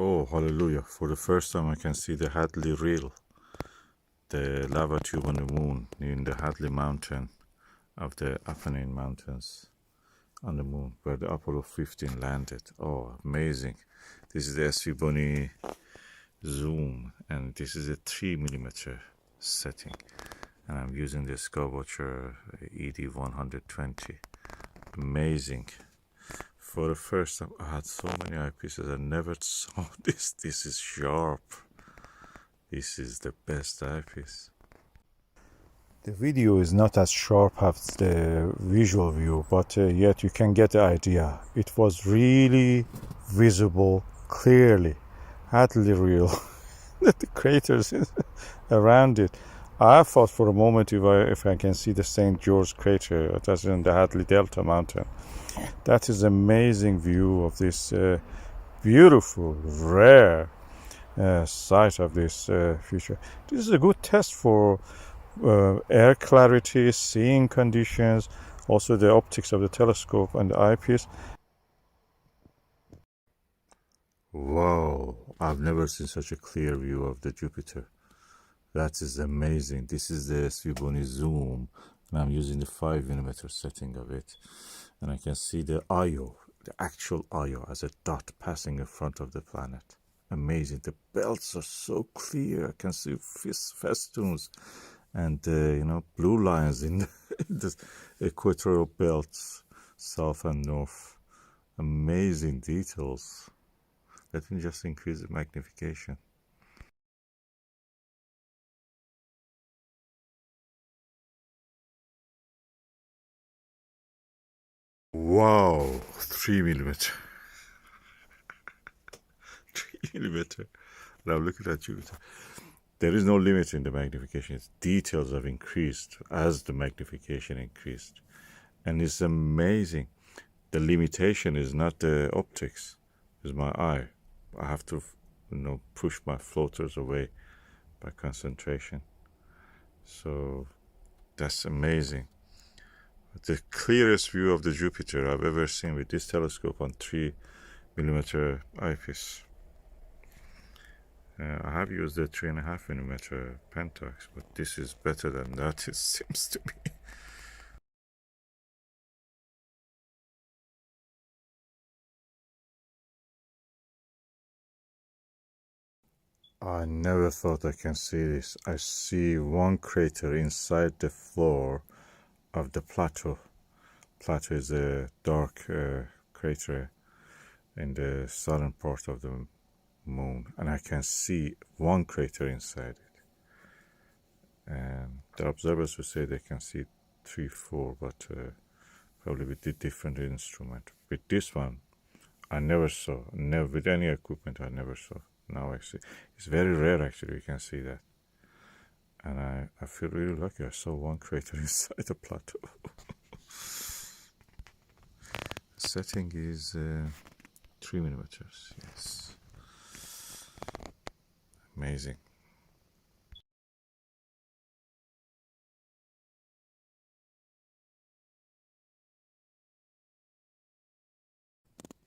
Oh, hallelujah. For the first time I can see the Hadley Reel, the lava tube on the moon in the Hadley Mountain of the Apennine Mountains on the moon where the Apollo 15 landed. Oh, amazing. This is the SVBony zoom, and this is a 3mm setting, and I'm using the Skywatcher ED 120. Amazing. For the first time, I had so many eyepieces. I never saw this. This is sharp. This is the best eyepiece. The video is not as sharp as the visual view, but yet you can get the idea. It was really visible clearly. Hadley Reel, the craters around it. I thought for a moment if I can see the St. George crater, that's in the Hadley Delta mountain. That is amazing view of this beautiful, rare site of this feature. This is a good test for air clarity, seeing conditions, also the optics of the telescope and the eyepiece. Wow, I've never seen such a clear view of the Jupiter. That is amazing. This is the SVBony zoom, and I'm using the 5mm setting of it. And I can see the Io, the actual Io, as a dot passing in front of the planet. Amazing. The belts are so clear. I can see festoons and blue lines in the equatorial belts, south and north. Amazing details. Let me just increase the magnification. Wow, 3mm. 3mm. Now look at that Jupiter. There is no limit in the magnification. Its details have increased as the magnification increased. And it's amazing. The limitation is not the optics, it's my eye. I have to push my floaters away by concentration. So that's amazing. The clearest view of the Jupiter I've ever seen with this telescope on 3mm eyepiece. I have used the 3.5mm Pentax, but this is better than that, it seems to me. I never thought I can see this. I see one crater inside the floor of the plateau. Plateau is a dark crater in the southern part of the moon, and I can see one crater inside it. And the observers will say they can see 3, 4, but probably with a different instrument. With this one, I never saw. Never with any equipment, I never saw. Now I see. It's very rare, actually. You can see that. And I feel really lucky. I saw one crater inside the plateau. The setting is 3mm. Yes. Amazing.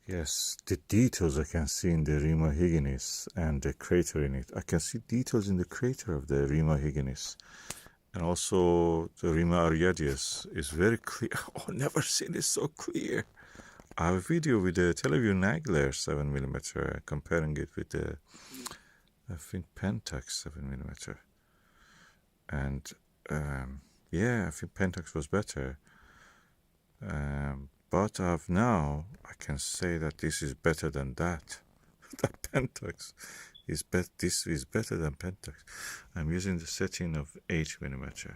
Yes, the details I can see in the Rima Higginis and the crater in it. I can see details in the crater of the Rima Higginis. And also the Rima Ariadius is very clear. Oh, never seen it so clear. I have a video with the Teleview Nagler 7mm, comparing it with the, I think, Pentax 7mm. And yeah, I think Pentax was better. But now I can say that this is better than that. That Pentax is this is better than Pentax. I'm using the setting of 8mm.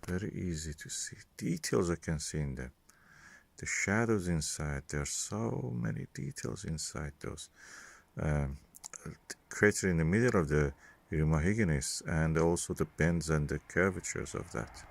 Very easy to see. Details I can see in them. The shadows inside. There are so many details inside those. Crater in the middle of the Rima Higginis, and also the bends and the curvatures of that.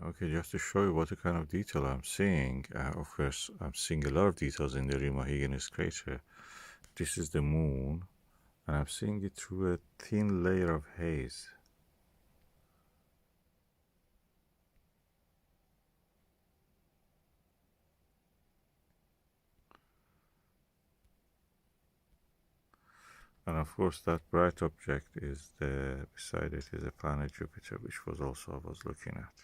Okay, just to show you what the kind of detail I'm seeing. Of course, I'm seeing a lot of details in the Rimohygenes crater. This is the moon, and I'm seeing it through a thin layer of haze. And of course, that bright object is beside it is a planet Jupiter, which was also I was looking at.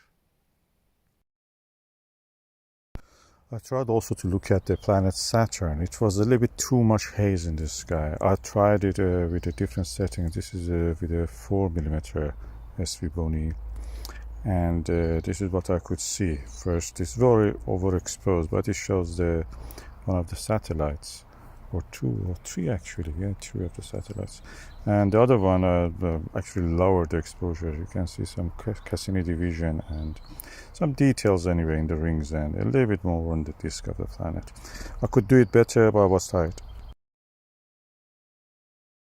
I tried also to look at the planet Saturn. It was a little bit too much haze in the sky. I tried it with a different setting. This is with a 4mm SVBony, and this is what I could see. First, it's very overexposed, but it shows one of the satellites, or two or three actually, yeah, three of the satellites, and the other one actually lowered the exposure. You can see some Cassini division and some details anyway in the rings, and a little bit more on the disk of the planet. I could do it better, but I was tired.